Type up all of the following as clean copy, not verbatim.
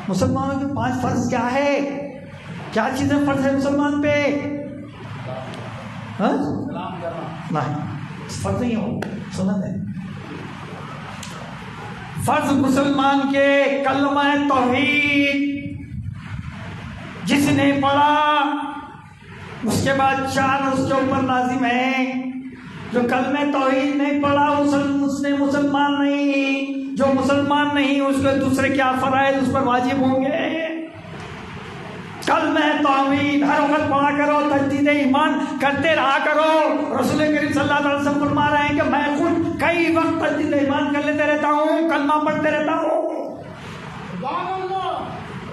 مسلمانوں کے 5 فرض کیا ہے؟ کیا چیزیں فرض ہے مسلمان پہ؟ نہیں، فرض نہیں ہو، سنت ہے۔ فرض مسلمان کے کلمہ توحید جس نے پڑھا، اس کے بعد 4 اس کے اوپر لازم ہے۔ جو کلمہ توحید نہیں پڑھا اس نے مسلمان نہیں، جو مسلمان نہیں اس کے دوسرے کیا فرائض اس پر واجب ہوں گے؟ کلمہ توحید ہر وقت پڑھا کرو، تجدید ایمان کرتے رہا کرو۔ رسول کریم صلی اللہ علیہ وسلم فرما رہے ہیں کہ میں خود کئی وقت تجدید ایمان کر لیتے رہتا ہوں، کلمہ پڑھتے رہتا ہوں،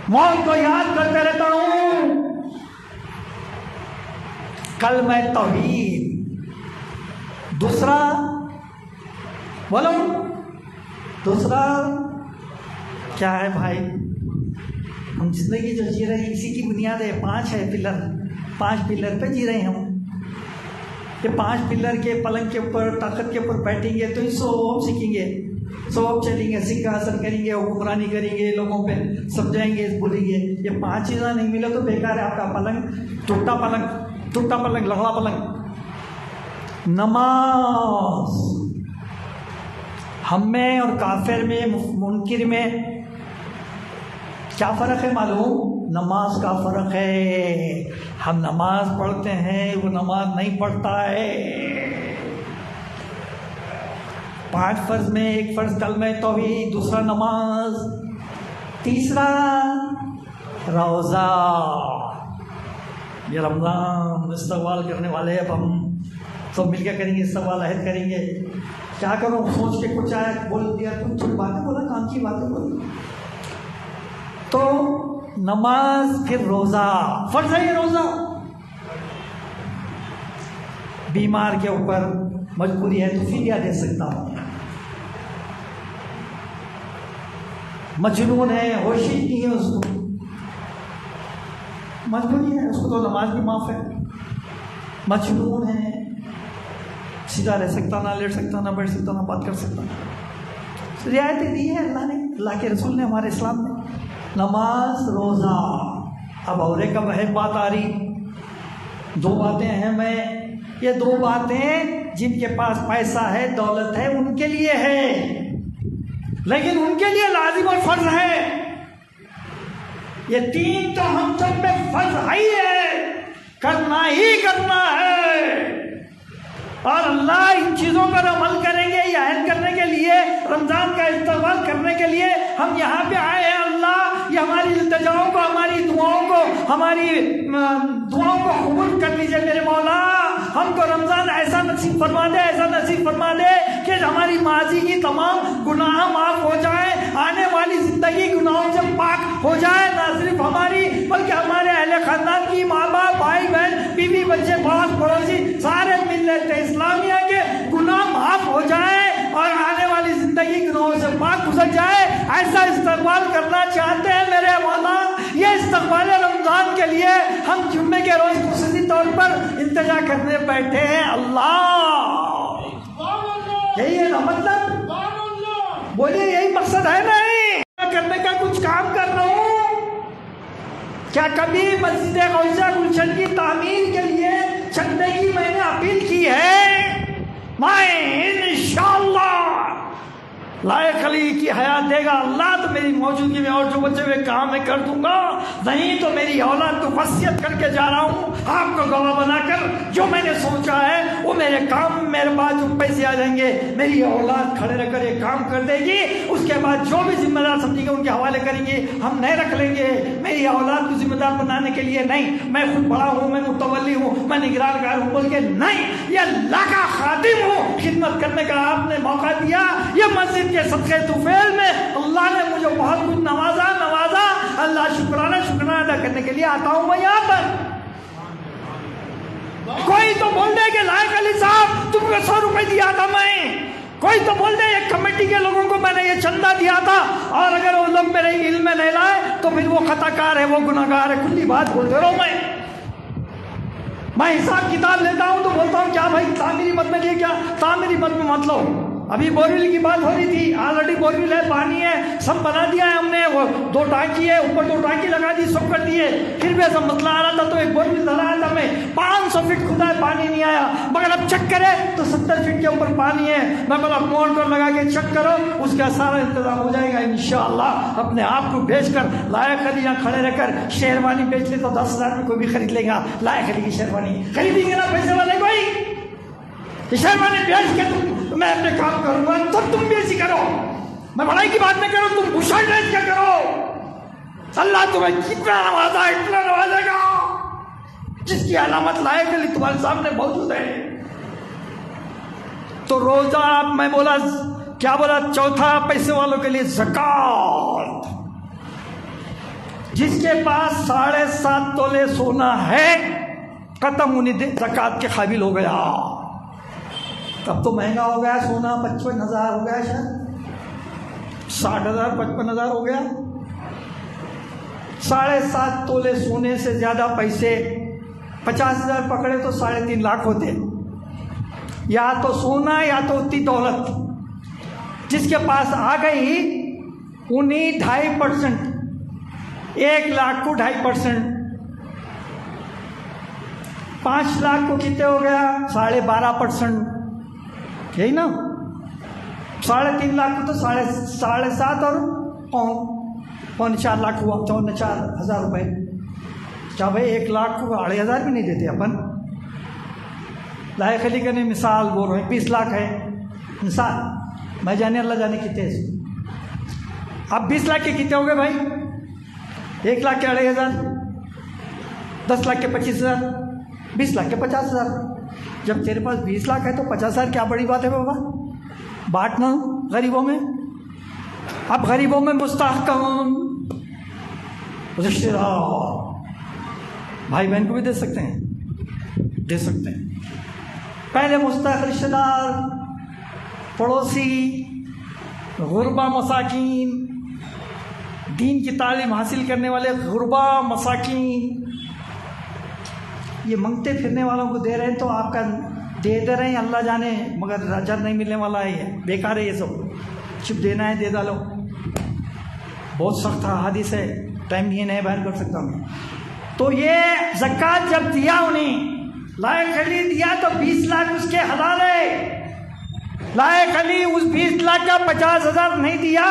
موت کو یاد کرتے رہتا ہوں۔ کلمہ توحید۔ دوسرا بولو، دوسرا کیا ہے بھائی؟ ہم زندگی جو جی رہے ہیں اسی کی بنیاد ہے، 5 ہے پلر، 5 پلر پہ جی رہے ہیں ہم۔ یہ 5 پلر کے پلنگ کے اوپر طاقت کے اوپر بیٹھیں گے تو اس سو سیکھیں گے، سو چلیں گے، سنگھاسن کریں گے، حکمرانی کریں گے، لوگوں پہ سمجھائیں گے، بولیں گے۔ یہ 5 چیزیں نہیں ملے تو بیکار ہے آپ کا پلنگ، ٹوٹا پلنگ، لغڑا پلنگ۔ نماز، ہم میں اور کافر میں، منکر میں کیا فرق ہے معلوم؟ نماز کا فرق ہے۔ ہم نماز پڑھتے ہیں، وہ نماز نہیں پڑھتا ہے۔ 5 فرض میں 1 فرض کلمہ توحید، دوسرا نماز، تیسرا روزہ۔ یہ رمضان استقبال کرنے والے، اب ہم سب مل کے کریں گے، استقبال عہد کریں گے۔ کیا کروں سوچ کے کچھ آیا بول دیا، کچھ چھوٹی باتیں بولا، کام کی باتیں بولی۔ تو نماز، پھر روزہ، فرض ہے یہ روزہ۔ بیمار کے اوپر مجبوری ہے تو فدیہ دے سکتا ہوں، مجنون ہے، ہوشی نہیں ہے، اس کو مجبوری ہے، اس کو تو نماز بھی معاف ہے۔ مجنون ہے، سیدھا رہ سکتا، نہ لیٹ سکتا، نہ بیٹھ سکتا، نہ بات کر سکتا۔ رعایتیں دی ہے اللہ نے، اللہ کے رسول نے، ہمارے اسلام نے۔ نماز، روزہ۔ اب اور ایک بات آ رہی، 2 باتیں اہم ہیں۔ یہ 2 باتیں جن کے پاس پیسہ ہے، دولت ہے، ان کے لیے ہے، لیکن ان کے لیے لازم اور فرض ہے۔ یہ 3 تو ہم سب پہ فرض ہے، کرنا ہی کرنا ہے۔ اور اللہ ان چیزوں پر عمل کریں گے، یہ عہد کرنے کے لیے، رمضان کا استقبال کرنے کے لیے ہم یہاں پہ آئے ہیں۔ اللہ یہ ہماری التجاؤں کو، ہماری دعاؤں کو قبول کر لیجئے میرے مولا۔ ہم کو رمضان ایسا نصیب فرما دے، ایسا نصیب فرما دے کہ ہماری ماضی کی تمام گناہ معاف ہو جائیں، آنے والی زندگی گناہوں سے پاک ہو جائے۔ نہ صرف ہماری بلکہ ہمارے اہل خاندان کی، ماں باپ، بھائی بہن، بیوی بچے، پاس پڑوسی، سارے ملت اسلامیہ کے گناہ معاف ہو جائے اور آنے والی زندگی گناہوں سے پاک گزر جائے۔ ایسا استقبال کرنا چاہتے ہیں میرے مولا۔ یہ استقبال رمضان کے لیے ہم جمعے کے روز خصوصی طور پر انتظار کرنے بیٹھے ہیں۔ اللہ، یہی ہے نا مطلب؟ بولیے یہی مقصد ہے نہیں کرنے کا؟ کچھ کام کر رہا ہوں کیا؟ کبھی مسجد غوثیہ گلشن کی تعمیر کے لیے چندے کی میں نے اپیل کی ہے؟ میں انشاءاللہ لائق علی کی حیات دے گا اللہ تو میری موجودگی میں اور جو بچے ہوئے کام میں کر دوں گا، نہیں تو میری اولاد کو وصیت کر کے جا رہا ہوں آپ کو گواہ بنا کر، جو میں نے سوچا ہے وہ میرے کام، میرے پاس جو پیسے آ جائیں گے میری اولاد کھڑے رہ کر یہ کام کر دے گی، اس کے بعد جو بھی ذمہ دار سمجھیں گے ان کے حوالے کریں گے، ہم نہیں رکھ لیں گے۔ میری اولاد کو ذمہ دار بنانے کے لیے نہیں، میں خود بڑا ہوں، میں متولی ہوں، میں نگرانگار ہوں بول کے نہیں، یہ اللہ کا خادم ہوں، خدمت کرنے کا آپ نے موقع دیا۔ یہ مسجد کے صدقے طفیل میں اللہ نے مجھے بہت کچھ نوازا، اللہ شکرانہ ادا کرنے کے لیے آتا ہوں میں یہاں پر۔ کوئی تو بول دے کہ لائق علی صاحب تم کو 100 روپے دیا تھا میں، کوئی تو بول دے یہ کمیٹی کے لوگوں کو میں نے یہ چندہ دیا تھا، اور اگر وہ لوگ میرے علم میں نہیں لائے تو پھر وہ خطا کار ہے، وہ گناہ گار ہے، کھلی بات بولتے رہو۔ میں حساب کتاب لیتا ہوں تو بولتا ہوں کیا بھائی تعمیری مت میں، یہ کیا تعمیری مت میں مت لو، ابھی بورویل کی بات ہو رہی تھی، آلریڈی بورویل ہے، پانی ہے، سب بنا دیا ہے ہم نے، وہ 2 ٹانکی ہے، اوپر 2 ٹانکی لگا دی، سب کر دیے، پھر بھی ایسا مسئلہ آ رہا تھا تو ایک بورویل ڈلایا تھا ہمیں، 500 فٹ کھدا ہے، پانی نہیں آیا، مگر اب چیک کرے تو 70 فٹ کے اوپر پانی ہے۔ میں بولا موٹر لگا کے چیک کرو، اس کا سارا انتظام ہو جائے گا انشاءاللہ۔ اپنے آپ کو بیچ کر لائق علی یہاں کھڑے رہ کر شیروانی بیچ لے تو 10,000 میں کوئی بھی خرید لے گا، لائق علی کی شیروانی خریدیں گے نا پیسے والے کوئی؟ شیروانی بیچ کے میں اپنے کام کروں گا، تب تم بھی ایسی کرو۔ میں بڑائی کی بات نہ کروں، تم بھوشن بیچ کے کرو، اللہ تمہیں کتنا نوازا، اتنا نوازے گا جس کی علامت لائق علی تمہارے سامنے موجود ہے۔ تو روزہ میں بولا کیا بولا، چوتھا پیسے والوں کے لیے زکوٰۃ۔ جس کے پاس 7.5 تولے سونا ہے ختم ہونے دے زکوٰۃ کے قابل ہو گیا۔ تب تو مہنگا ہو گیا سونا، 55,000 ہو گیا، شاید 60,000 55,000 ہو گیا۔ 7.5 تولے سونے سے زیادہ پیسے 50,000 پکڑے تو 3.5 لاکھ ہوتے، یا تو سونا یا تو اتنی دولت۔ جس کے پاس آ گئی انہیں 2.5%، 1 لاکھ کو 2.5%، 5 لاکھ کو کتنے ہو گیا، 12.5%، یہی نا، 3.5 لاکھ کو تو 7.5 اور 4.25 لاکھ ہوا، 4,000 روپئے۔ کیا بھائی 1 لاکھ کو 2,500 بھی نہیں دیتے اپن؟ لائق علی کا نہیں، مثال بول رہے ہیں، 20 لاکھ ہے مثال، میں جانے اللہ جانے کتنے ہیں۔ اب 20 لاکھ کے کتنے ہو گئے بھائی؟ 1 لاکھ کے 2,500، 10 لاکھ کے 25,000، 20 لاکھ کے 50,000۔ جب تیرے پاس 20 لاکھ ہے تو 50,000 کیا بڑی بات ہے بابا، بانٹنا غریبوں میں۔ اب غریبوں میں مستحکم رشتے دار بھائی بہن کو بھی دے سکتے ہیں، دے سکتے ہیں۔ پہلے مستحق رشتے دار، پڑوسی، غربا مساکین، دین کی تعلیم حاصل کرنے والے غربا مساکین، یہ منگتے پھرنے والوں کو دے رہے ہیں تو آپ کا دے رہے ہیں اللہ جانے، مگر اجر نہیں ملنے والا ہے، یہ بیکار ہے، یہ سب چپ دینا ہے، دے ڈالو۔ بہت سخت حدیث ہے، ٹائم نہیں ہے، نہیں بیان کر سکتا میں۔ تو یہ زکوٰۃ جب دیا انہیں لائق علی دیا تو 20 لاکھ اس کے حلال ہے۔ لائق علی اس 20 لاکھ کا 50,000 نہیں دیا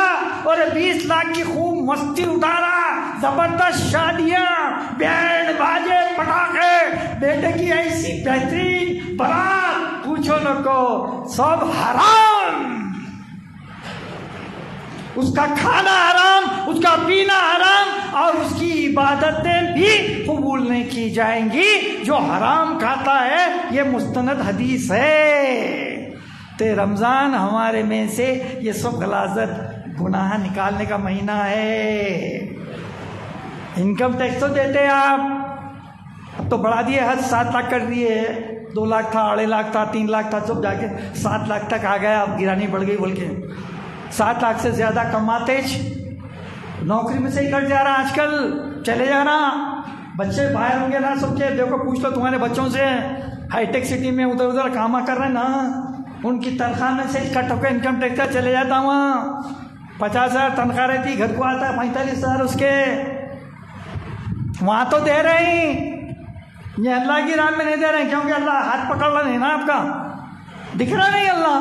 اور 20 لاکھ کی خوب مستی اٹھارا، زبردست شادیاں، بینڈ باجے، پٹاخے، بیٹے کی ایسی بہترین بارات، پوچھو نہ کو، سب حرام۔ اس کا کھانا حرام، اس کا پینا حرام، اور اس کی عبادتیں بھی قبول نہیں کی جائیں گی۔ جو حرام کھاتا ہے، یہ مستند حدیث ہے۔ تے رمضان ہمارے میں سے یہ سب غلاظت گناہ نکالنے کا مہینہ ہے۔ انکم ٹیکس تو دیتے آپ، اب تو بڑھا دیے، حد 7 لاکھ کر دیے، 2 لاکھ تھا، 2.5 لاکھ تھا، 3 لاکھ تھا، سب جا کے 7 لاکھ تک آ گیا۔ اب گرانی بڑھ گئی بول کے 7 لاکھ سے زیادہ کماتے، نوکری میں سے ہی کٹ جا رہا، آج کل چلے جا رہا۔ بچے باہر ہوں گے نا سب کے، دیکھو پوچھ لو تمہارے بچوں سے، ہائی ٹیک سٹی میں ادھر ادھر کام کر رہے ہیں نا، ان کی تنخواہ میں سے کٹ ہو کے انکم ٹیکس کا چلے جاتا وہاں۔ 50,000 تنخواہ رہتی، گھر کو آتا ہے 45,000 اس کے، وہاں تو دے رہے ہیں، یہ اللہ کی راہ میں نہیں دے رہے ہیں، کیونکہ اللہ ہاتھ پکڑ رہا نہیں نا آپ کا، دکھ رہا نہیں، اللہ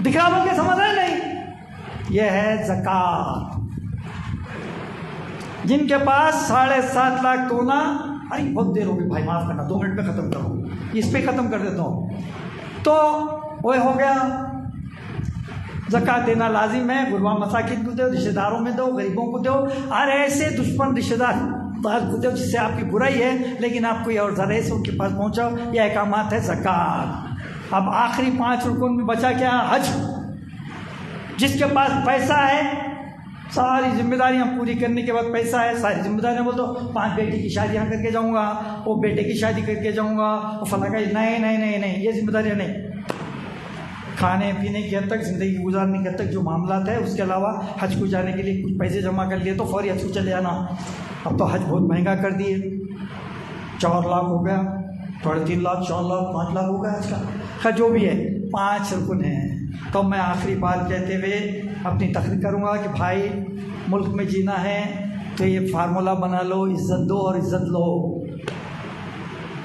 دکھ رہا بول کے سمجھ رہے نہیں۔ یہ ہے زکوٰۃ۔ جن کے پاس 7.5 لاکھ تولا، ارے بہت دیر ہوگی بھائی، معاف کرنا، 2 منٹ میں ختم کرو، اس پہ ختم کر دیتا ہوں۔ تو وہ ہو گیا، زکوٰۃ دینا لازم ہے، غربا مساکین کو دو، رشتے داروں میں دو، غریبوں کو دو، اور ایسے دشمن رشتے دار کو دو جس سے آپ کی برائی ہے لیکن آپ کوئی اور ذرائع سے ان کے پاس پہنچاؤ۔ یہ احکامات ہے زکوٰۃ۔ اب آخری 5 رکن میں بچا کیا؟ حج۔ جس کے پاس پیسہ ہے، ساری ذمہ داریاں پوری کرنے کے بعد پیسہ ہے، ساری ذمہ داریاں بول دو، 5 بیٹی کی شادیاں کر کے جاؤں گا، وہ بیٹے کی شادی کر کے جاؤں گا، وہ فلاں کا، نہیں، یہ ذمہ داریاں نہیں۔ کھانے پینے کی حد تک، زندگی گزارنے کی حد تک جو معاملات ہے، اس کے علاوہ حج کو جانے کے لیے کچھ پیسے جمع کر لیے تو فوری حج کو چلے جانا۔ اب تو حج بہت مہنگا کر دیے، 4 لاکھ ہو گیا، 3.5 لاکھ، 4 لاکھ، 5 لاکھ ہو گیا حج کا۔ خیر جو بھی ہے، 5 رکن ہیں۔ تو میں آخری بات کہتے ہوئے اپنی تقریر کروں گا کہ بھائی ملک میں جینا ہے تو یہ فارمولہ بنا لو، عزت دو اور عزت لو،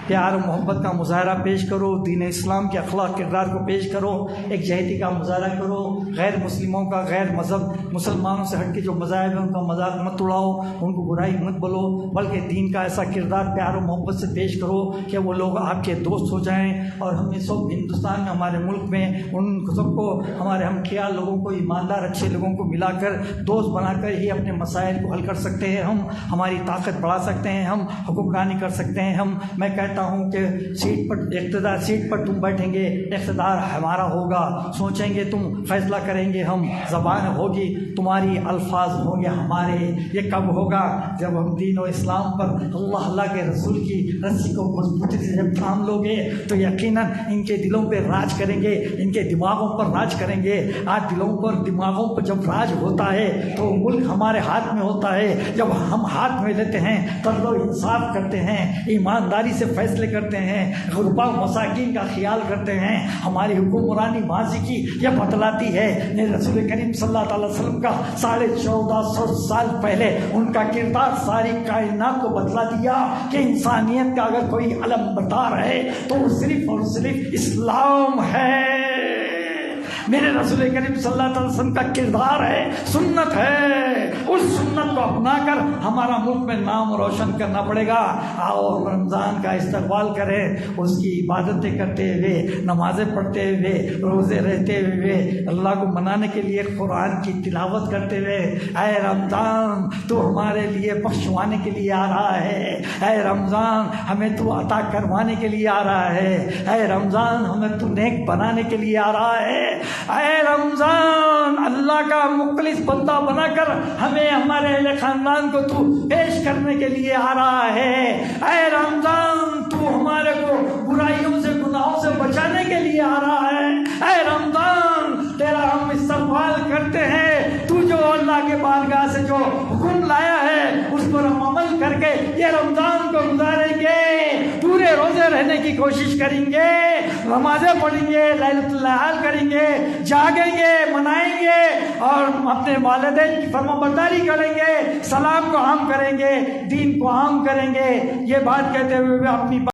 پیار و محبت کا مظاہرہ پیش کرو، دین اسلام کے اخلاق کردار کو پیش کرو، ایک جہتی کا مظاہرہ کرو، غیر مسلموں کا، غیر مذہب مسلمانوں سے ہٹ کے جو مذاہب ہیں ان کا مذاق مت اڑاؤ، ان کو برائی مت بولو، بلکہ دین کا ایسا کردار پیار و محبت سے پیش کرو کہ وہ لوگ آپ کے دوست ہو جائیں۔ اور ہم نے سب ہندوستان میں، ہمارے ملک میں ان سب کو، ہمارے ہم خیال لوگوں کو، ایماندار اچھے لوگوں کو ملا کر دوست بنا کر ہی اپنے مسائل کو حل کر سکتے ہیں، ہم ہماری طاقت بڑھا سکتے ہیں، ہم حکمرانی کر سکتے ہیں۔ میں کہتا ہوں کہ سیٹ پر اقتدار، سیٹ پر تم بیٹھیں گے، اقتدار ہمارا ہوگا، سوچیں گے تم، فیصلہ کریں گے ہم، زبان ہوگی تمہاری، الفاظ ہوں گے ہمارے۔ یہ کب ہوگا؟ جب ہم دین و اسلام پر، اللہ کے رسول کی رسی کو مضبوطی سے جب تھام لو گے تو یقیناً ان کے دلوں پہ راج کریں گے، ان کے دماغوں پر راج کریں گے۔ آج دلوں پر، دماغوں پر جب راج ہوتا ہے تو ملک ہمارے ہاتھ میں ہوتا ہے۔ جب ہم ہاتھ میں لیتے ہیں، عدل و انصاف کرتے ہیں، ایمانداری سے فیصلے کرتے ہیں، غربا مساکین کا خیال کرتے ہیں، ہماری حکمرانی ماضی کی یہ بتلاتی ہے کہ رسول کریم صلی اللہ علیہ وسلم کا 1450 سال پہلے ان کا کردار ساری کائنات کو بتلا دیا کہ انسانیت کا اگر کوئی علم بردار ہے تو وہ صرف اور صرف اسلام ہے۔ میرے رسول کریم صلی اللہ علیہ وسلم کا کردار ہے، سنت ہے، اس سنت کو اپنا کر ہمارا ملک میں نام روشن کرنا پڑے گا۔ آؤ ہم رمضان کا استقبال کریں، اس کی عبادتیں کرتے ہوئے، نمازیں پڑھتے ہوئے، روزے رہتے ہوئے، اللہ کو منانے کے لیے قرآن کی تلاوت کرتے ہوئے۔ اے رمضان تو ہمارے لیے بخشوانے کے لیے آ رہا ہے، اے رمضان ہمیں تو عطا کروانے کے لیے آ رہا ہے، اے رمضان ہمیں تو نیک بنانے کے لیے آ رہا ہے، اے رمضان اللہ کا مخلص بندہ بنا کر ہمیں، ہمارے اہل خاندان کو تو پیش کرنے کے لیے آ رہا ہے۔ اے رمضان تو ہمارے کو برائیوں سے، گناہوں سے بچانے کے لیے آ رہا ہے۔ اے رمضان تیرا ہم استقبال کرتے ہیں، تو جو اللہ کے بارگاہ سے جو حکم لایا ہے اس پر ہم عمل کر کے یہ رمضان کو گزاریں گے، پورے روزے رہنے کی کوشش کریں گے، نمازیں پڑھیں گے، لیلۃ النہار کریں گے، جاگیں گے، منائیں گے اور اپنے والدین کی فرمانبرداری کریں گے، سلام کو عام کریں گے، دین کو عام کریں گے۔ یہ بات کہتے ہوئے اپنی